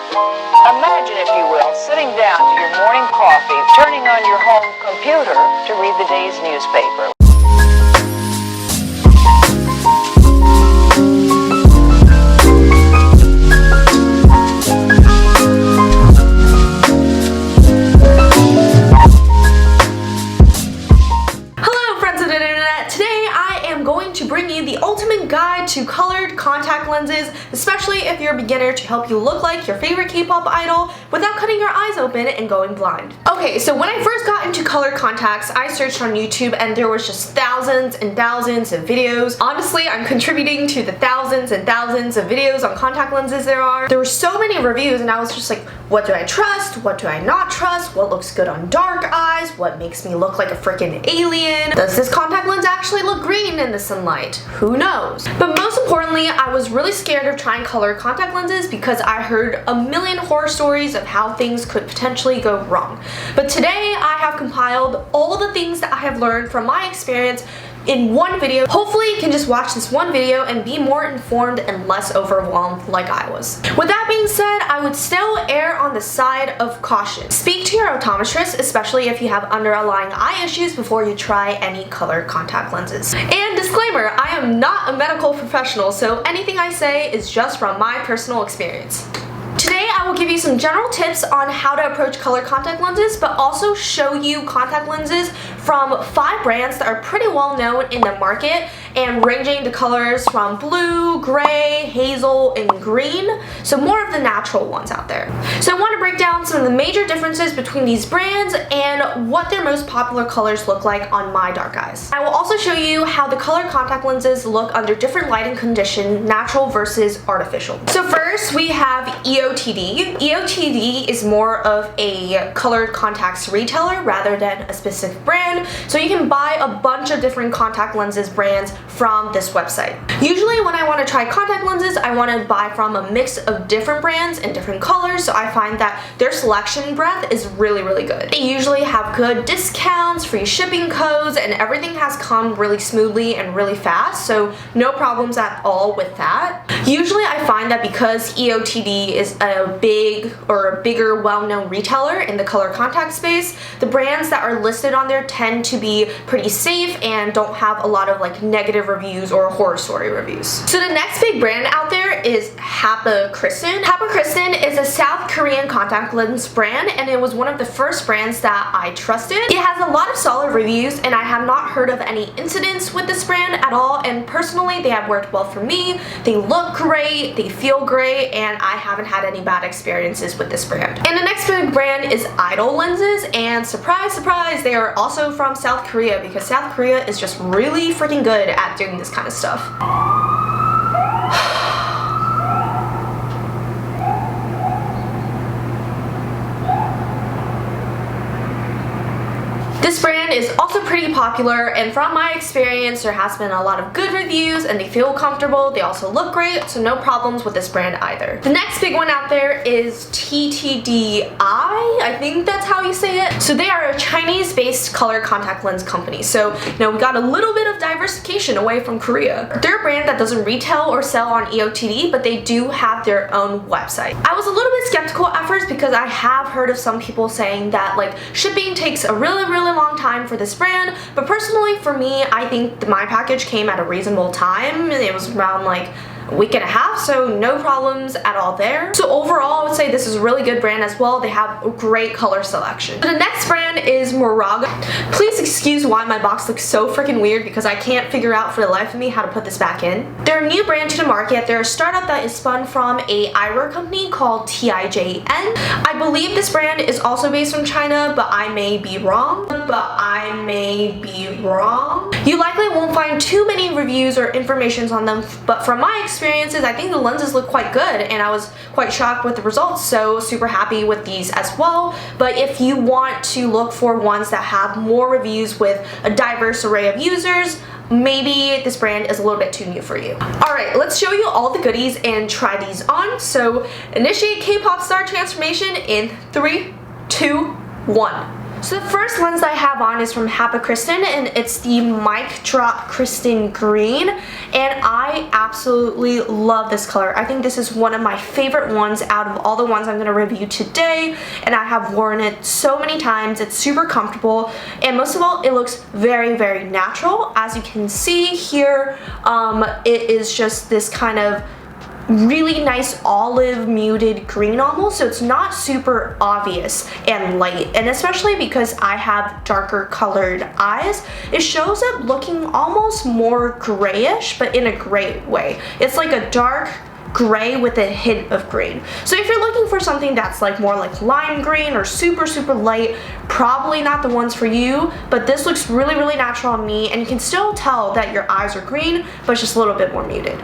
Imagine, if you will, sitting down to your morning coffee, turning on your home computer to read the day's newspaper. To colored contact lenses, especially if you're a beginner, to help you look like your favorite K-pop idol without cutting your eyes open and going blind. Okay, so when I first got into colored contacts, I searched on YouTube and there was just thousands and thousands of videos. Honestly, I'm contributing to the thousands and thousands of videos on contact lenses there are. There were so many reviews and I was just like, what do I trust? What do I not trust? What looks good on dark eyes? What makes me look like a freaking alien? Does this contact lens actually look green in the sunlight? Who knows? But most importantly, I was really scared of trying colored contact lenses because I heard a million horror stories of how things could potentially go wrong. But today I have compiled all the things that I have learned from my experience in one video. Hopefully you can just watch this one video and be more informed and less overwhelmed like I was. With that being said, I would still err on the side of caution. Speak to your optometrist, especially if you have underlying eye issues, before you try any colored contact lenses. And disclaimer, I am not a medical professional, so anything I say is just from my personal experience. Today I will give you some general tips on how to approach colored contact lenses, but also show you contact lenses from 5 brands that are pretty well known in the market and ranging the colors from blue, gray, hazel, and green, so more of the natural ones out there. So I want to break down some of the major differences between these brands and what their most popular colors look like on my dark eyes. I will also show you how the colored contact lenses look under different lighting conditions, natural versus artificial. So first we have EOTD. EOTD is more of a colored contacts retailer rather than a specific brand, so you can buy a bunch of different contact lenses brands from this website. Usually when I want to try contact lenses, I want to buy from a mix of different brands and different colors, so I find that their selection breadth is really good. They usually have good discounts, free shipping codes, and everything has come really smoothly and really fast, so no problems at all with that. Usually I find that because EOTD is a bigger well-known retailer in the color contact space, the brands that are listed on there tend to be pretty safe and don't have a lot of like negative reviews or horror story reviews. So the next big brand out there is Hapa Kirsten. Hapa Kirsten is a South Korean contact lens brand, and it was one of the first brands that I trusted. It has a lot of solid reviews and I have not heard of any incidents with this brand at all, and personally they have worked well for me. They look great, they feel great, and I haven't had any bad experiences with this brand. And the next big brand is Idol lenses, and surprise surprise, they are also from South Korea because South Korea is just really freaking good at doing this kind of stuff. This brand is also pretty popular, and from my experience there has been a lot of good reviews and they feel comfortable. They also look great, so no problems with this brand either. The next big one out there is TTDEYE, I think that's how you say it. So they are a Chinese-based color contact lens company, so now we got a little bit of diversification away from Korea. They're a brand that doesn't retail or sell on EOTD, but they do have their own website. I was a little bit skeptical at first because I have heard of some people saying that like shipping takes a really long time for this brand, but personally for me, I think my package came at a reasonable time, and it was around like a week and a half, so no problems at all there. So overall, I would say this is a really good brand as well. They have a great color selection. The next brand is Moraga. Please excuse why my box looks so freaking weird because I can't figure out for the life of me how to put this back in. They're a new brand to the market. They're a startup that is spun from a eyewear company called TTDEYE. I believe this brand is also based in China, but I may be wrong. You likely won't find too many reviews or information on them, but from my experiences, I think the lenses look quite good and I was quite shocked with the results, so super happy with these as well. But if you want to look for ones that have more reviews with a diverse array of users, maybe this brand is a little bit too new for you. Alright, let's show you all the goodies and try these on. So initiate K-pop star transformation in 3, 2, 1. So the first lens I have on is from Hapa Kirsten, and it's the Mic Drop Kristen Green, and I absolutely love this color. I think this is one of my favorite ones out of all the ones I'm going to review today, and I have worn it so many times. It's super comfortable, and most of all, it looks very, very natural. As you can see here, it is just this kind of really nice olive muted green almost, so it's not super obvious and light, and especially because I have darker colored eyes, it shows up looking almost more grayish, but in a gray way. It's like a dark gray with a hint of green. So if you're looking for something that's like more like lime green or super light, probably not the ones for you, but this looks really natural on me, and you can still tell that your eyes are green, but it's just a little bit more muted.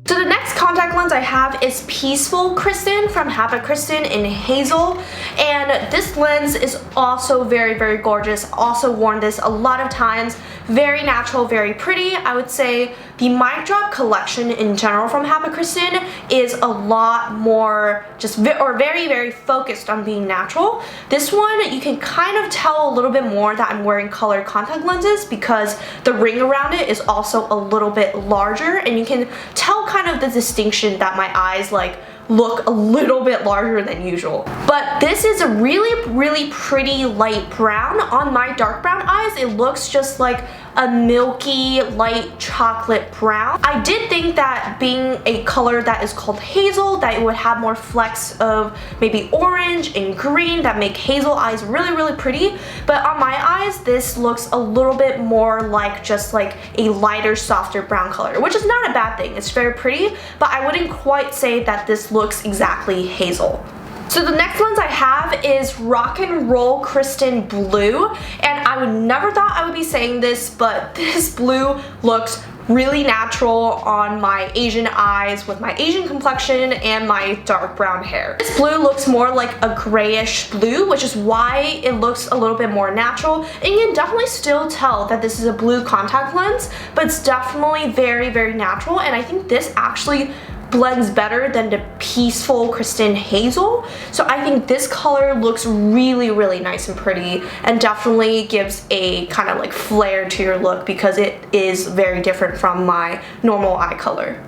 So the next contact lens I have is Peaceful Kristen from Hapa Kirsten in Hazel, and this lens is also very gorgeous. Also worn this a lot of times. Very natural, very pretty. I would say the Mic Drop collection in general from Hapa Kirsten is a lot more very focused on being natural. This one, you can kind of tell a little bit more that I'm wearing colored contact lenses because the ring around it is also a little bit larger, and you can tell kind of the distinction that my eyes like look a little bit larger than usual. But this is a really pretty light brown. On my dark brown eyes, it looks just like a milky light chocolate brown. I did think that being a color that is called hazel, that it would have more flecks of maybe orange and green that make hazel eyes really pretty, but on my eyes this looks a little bit more like just like a lighter, softer brown color, which is not a bad thing. It's very pretty, but I wouldn't quite say that this looks exactly hazel. So the next lens I have is Rock and Roll Kristen Blue, and I would never thought I would be saying this, but this blue looks really natural on my Asian eyes with my Asian complexion and my dark brown hair. This blue looks more like a grayish blue, which is why it looks a little bit more natural, and you can definitely still tell that this is a blue contact lens, but it's definitely very natural, and I think this actually blends better than the Peaceful Kristen Hazel. So I think this color looks really nice and pretty, and definitely gives a kind of like flair to your look because it is very different from my normal eye color.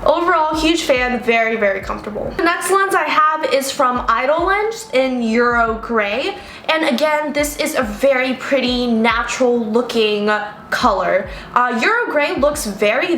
Overall, huge fan, very comfortable. The next lens I have is from Idol Lens in Euro Gray, and again, this is a very pretty natural looking color. Euro Gray looks very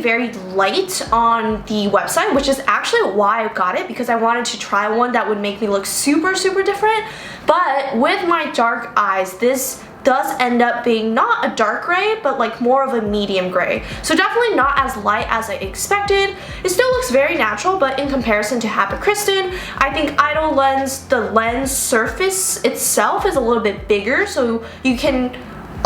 light on the website, which is actually why I got it, because I wanted to try one that would make me look super different, but with my dark eyes, this does end up being not a dark gray, but like more of a medium gray. So definitely not as light as I expected. It still looks very natural, but in comparison to Hapa Kirsten, I think Idol Lens, the lens surface itself is a little bit bigger, so you can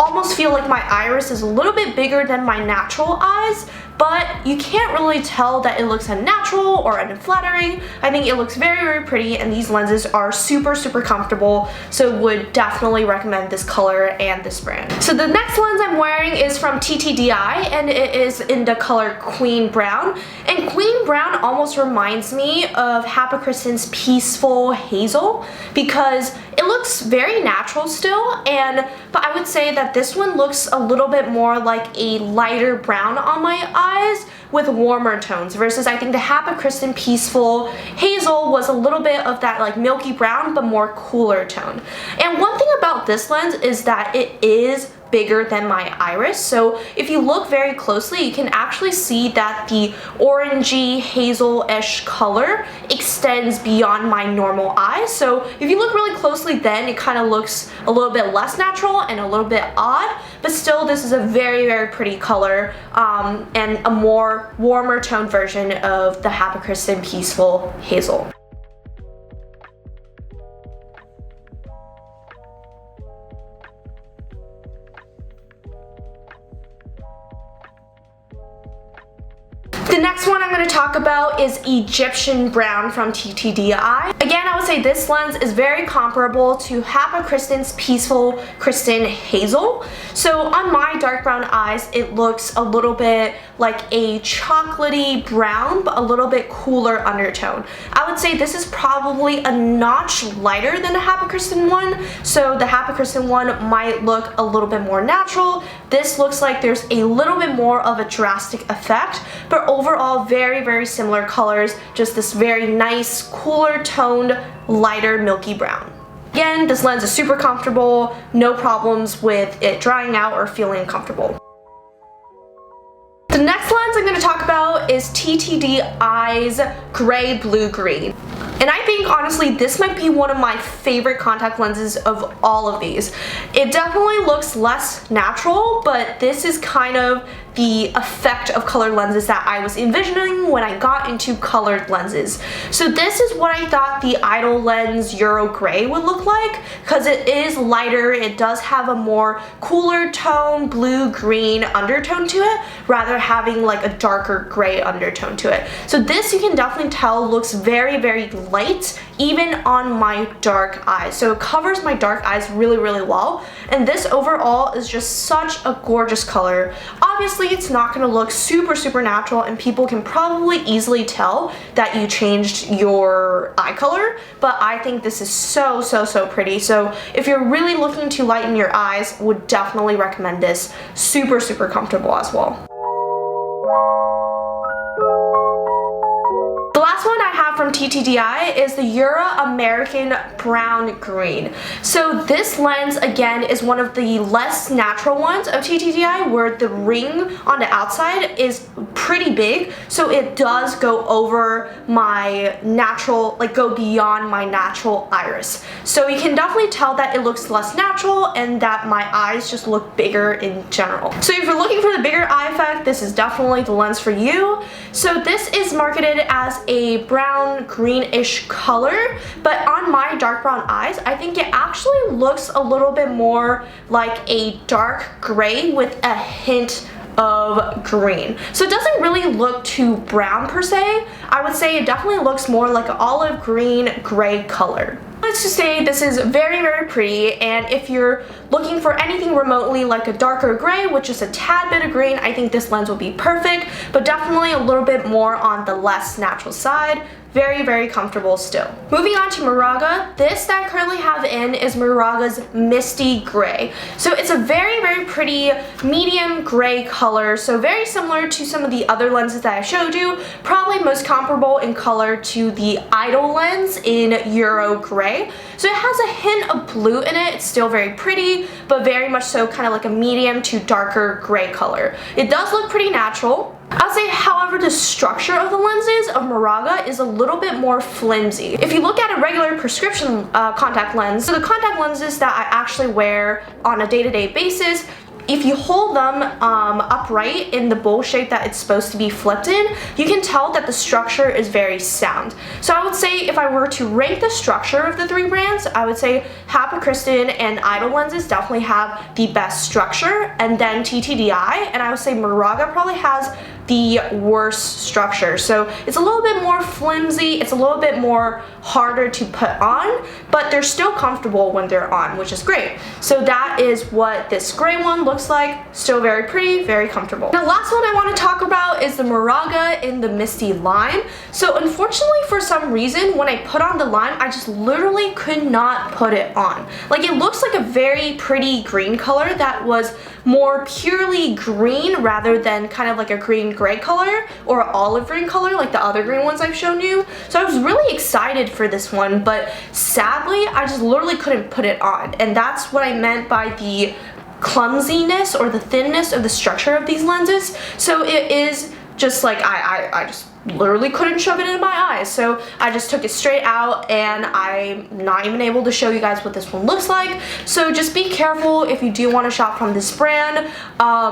almost feel like my iris is a little bit bigger than my natural eyes, but you can't really tell that it looks unnatural or unflattering. I think it looks very pretty, and these lenses are super comfortable, so would definitely recommend this color and this brand. So the next lens I'm wearing is from TTDEYE, and it is in the color Queen Brown, and Queen Brown almost reminds me of Hapa Kirsten's Peaceful Hazel because it looks very natural still, but I would say that this one looks a little bit more like a lighter brown on my eyes with warmer tones, versus I think the Hapa Kirsten Peaceful Hazel was a little bit of that like milky brown but more cooler tone. And one thing about this lens is that it is bigger than my iris, so if you look very closely you can actually see that the orangey hazel-ish color extends beyond my normal eyes. So if you look really closely, then it kind of looks a little bit less natural and a little bit odd, but still this is a very pretty color, and a more warmer tone version of the Hapa Kirsten Peaceful Hazel. The next one I'm going to talk about is Egyptian Brown from TTDEYE. Again, I would say this lens is very comparable to Hapa Kirsten's Peaceful Kirsten Hazel. So on my dark brown eyes, it looks a little bit like a chocolatey brown, but a little bit cooler undertone. I would say this is probably a notch lighter than the Hapa Kirsten one. So the Hapa Kirsten one might look a little bit more natural. This looks like there's a little bit more of a drastic effect, but overall very, very similar colors, just this very nice, cooler toned, lighter milky brown. Again, this lens is super comfortable, no problems with it drying out or feeling uncomfortable. The next lens I'm going to talk about is TTDEYE's Gray Blue Green. And I think honestly this might be one of my favorite contact lenses of all of these. It definitely looks less natural, but this is kind of the effect of colored lenses that I was envisioning when I got into colored lenses. So this is what I thought the Idol lens Euro Gray would look like, because it is lighter, it does have a more cooler tone, blue-green undertone to it, rather having like a darker gray undertone to it. So this you can definitely tell looks very, very light, even on my dark eyes. So it covers my dark eyes really, really well. And this overall is just such a gorgeous color. Obviously, it's not going to look super, super natural, and people can probably easily tell that you changed your eye color, but I think this is so, so, so pretty. So if you're really looking to lighten your eyes, would definitely recommend this. Super, super comfortable as well. From TTDEYE is the Euro American Brown Green. So this lens again is one of the less natural ones of TTDEYE, where the ring on the outside is pretty big, so it does go over my natural, like go beyond my natural iris. So you can definitely tell that it looks less natural and that my eyes just look bigger in general. So if you're looking for the bigger eye effect, this is definitely the lens for you. So this is marketed as a brown greenish color, but on my dark brown eyes, I think it actually looks a little bit more like a dark gray with a hint of green. So it doesn't really look too brown per se. I would say it definitely looks more like an olive green gray color. Let's just say this is very, very pretty, and if you're looking for anything remotely like a darker gray with just a tad bit of green, I think this lens will be perfect, but definitely a little bit more on the less natural side. Very, very comfortable still. Moving on to Moraga, this that I currently have in is Miraga's Misty Gray. So it's a very, very pretty medium gray color, so very similar to some of the other lenses that I showed you, probably most comparable in color to the Idol lens in Euro Gray. So it has a hint of blue in it, it's still very pretty, but very much so kind of like a medium to darker gray color. It does look pretty natural. I'll say, however, the structure of the lenses of Moraga is a little bit more flimsy. If you look at a regular prescription contact lens, so the contact lenses that I actually wear on a day-to-day basis, if you hold them upright in the bowl shape that it's supposed to be flipped in, you can tell that the structure is very sound. So I would say if I were to rank the structure of the three brands, I would say Hapa Kirsten and Idol lenses definitely have the best structure, and then TTDEYE, and I would say Miraga probably has the worst structure. So it's a little bit more flimsy, it's a little bit more harder to put on, but they're still comfortable when they're on, which is great. So that is what this gray one looks like. Still very pretty, very comfortable. The last one I want to talk about is the Moraga in the Misty Lime. So unfortunately, for some reason, when I put on the lime, I just literally could not put it on. Like, it looks like a very pretty green color that was more purely green rather than kind of like a green gray color or olive green color like the other green ones I've shown you. So I was really excited for this one, but sadly I just literally couldn't put it on, and that's what I meant by the clumsiness or the thinness of the structure of these lenses. So it is just like I just literally couldn't shove it in my eyes, so I just took it straight out, and I'm not even able to show you guys what this one looks like. So just be careful if you do want to shop from this brand.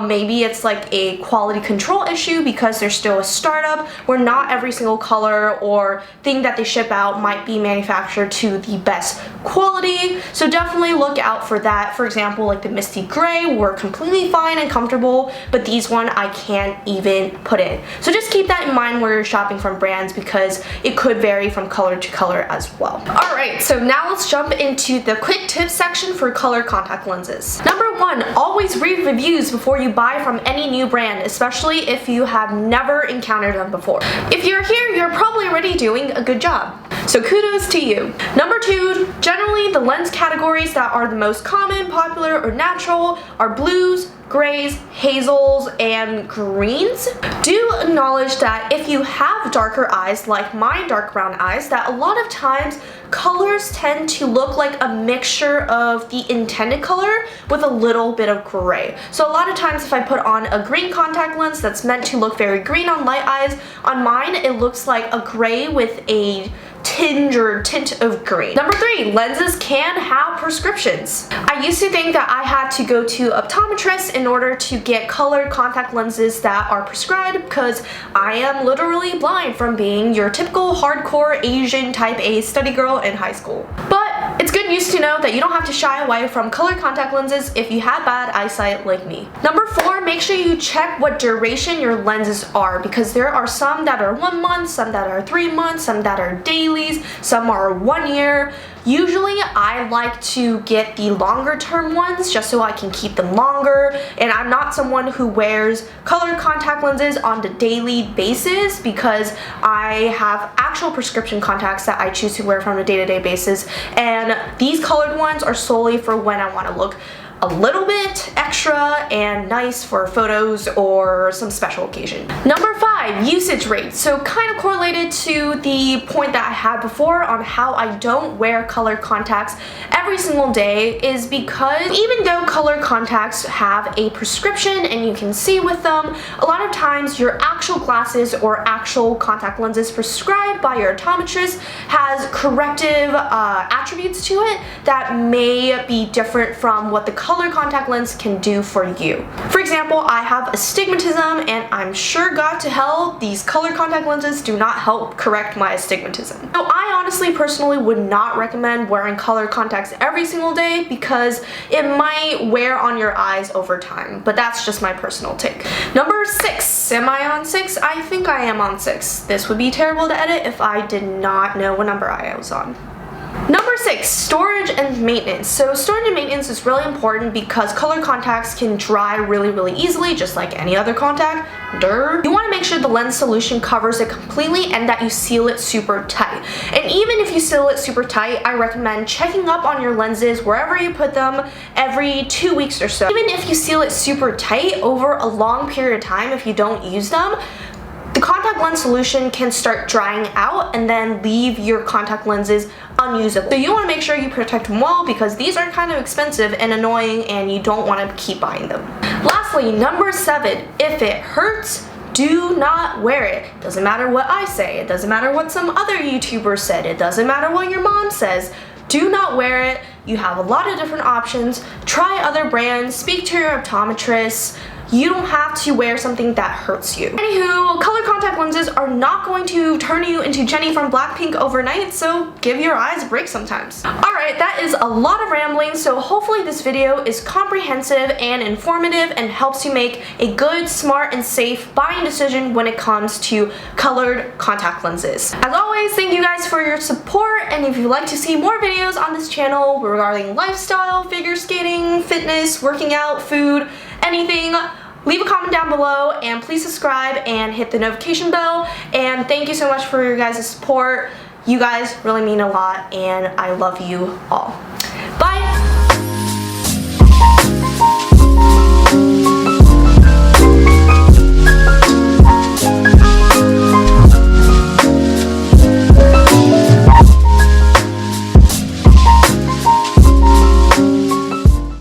Maybe it's like a quality control issue because they're still a startup where not every single color or thing that they ship out might be manufactured to the best quality, so definitely look out for that. For example, like the Misty Gray were completely fine and comfortable, but these one I can't even put in. So just keep that in mind where you're shopping from brands because it could vary from color to color as well. Alright, so now let's jump into the quick tips section for color contact lenses. Number 1, always read reviews before you buy from any new brand, especially if you have never encountered them before. If you're here, you're probably already doing a good job. So kudos to you. Number 2, generally the lens categories that are the most common, popular, or natural are blues, grays, hazels, and greens. Do acknowledge that if you have darker eyes, like my dark brown eyes, that a lot of times colors tend to look like a mixture of the intended color with a little bit of gray. So a lot of times if I put on a green contact lens that's meant to look very green on light eyes, on mine it looks like a gray with a tinge or tint of green. Number 3, lenses can have prescriptions. I used to think that I had to go to optometrists in order to get colored contact lenses that are prescribed because I am literally blind from being your typical hardcore Asian type A study girl in high school. But it's good news to know that you don't have to shy away from colored contact lenses if you have bad eyesight like me. Number 4, make sure you check what duration your lenses are because there are some that are 1 month, some that are 3 months, some that are dailies, some are 1 year. Usually I like to get the longer term ones just so I can keep them longer, and I'm not someone who wears colored contact lenses on a daily basis because I have actual prescription contacts that I choose to wear from a day-to-day basis, and these colored ones are solely for when I want to look a little bit extra and nice for photos or some special occasion. Number 5, usage rate. So kind of correlated to the point that I had before on how I don't wear colored contacts every single day is because even though colored contacts have a prescription and you can see with them, a lot of times your actual glasses or actual contact lenses prescribed by your optometrist has corrective attributes to it that may be different from what the color contact lens can do for you. For example, I have astigmatism and I'm sure God to hell these color contact lenses do not help correct my astigmatism. So I honestly personally would not recommend wearing color contacts every single day because it might wear on your eyes over time, but that's just my personal take. Number 6, am I on 6? I think I am on 6. This would be terrible to edit if I did not know what number I was on. Number 6, storage and maintenance. So storage and maintenance is really important because color contacts can dry really easily, just like any other contact. Duh. You want to make sure the lens solution covers it completely and that you seal it super tight. And even if you seal it super tight, I recommend checking up on your lenses wherever you put them every 2 weeks or so. Even if you seal it super tight over a long period of time, if you don't use them, the contact lens solution can start drying out and then leave your contact lenses unusable. So you want to make sure you protect them well because these are kind of expensive and annoying and you don't want to keep buying them. Lastly, number 7, if it hurts, do not wear it. Doesn't matter what I say, it doesn't matter what some other YouTuber said, it doesn't matter what your mom says. Do not wear it. You have a lot of different options. Try other brands, speak to your optometrist. You don't have to wear something that hurts you. Anywho, color contact lenses are not going to turn you into Jenny from Blackpink overnight, so give your eyes a break sometimes. Alright, that is a lot of rambling, so hopefully this video is comprehensive and informative and helps you make a good, smart, and safe buying decision when it comes to colored contact lenses. As always, thank you guys for your support, and if you'd like to see more videos on this channel regarding lifestyle, figure skating, fitness, working out, food, anything, leave a comment down below and please subscribe and hit the notification bell, and thank you so much for your guys' support. You guys really mean a lot and I love you all.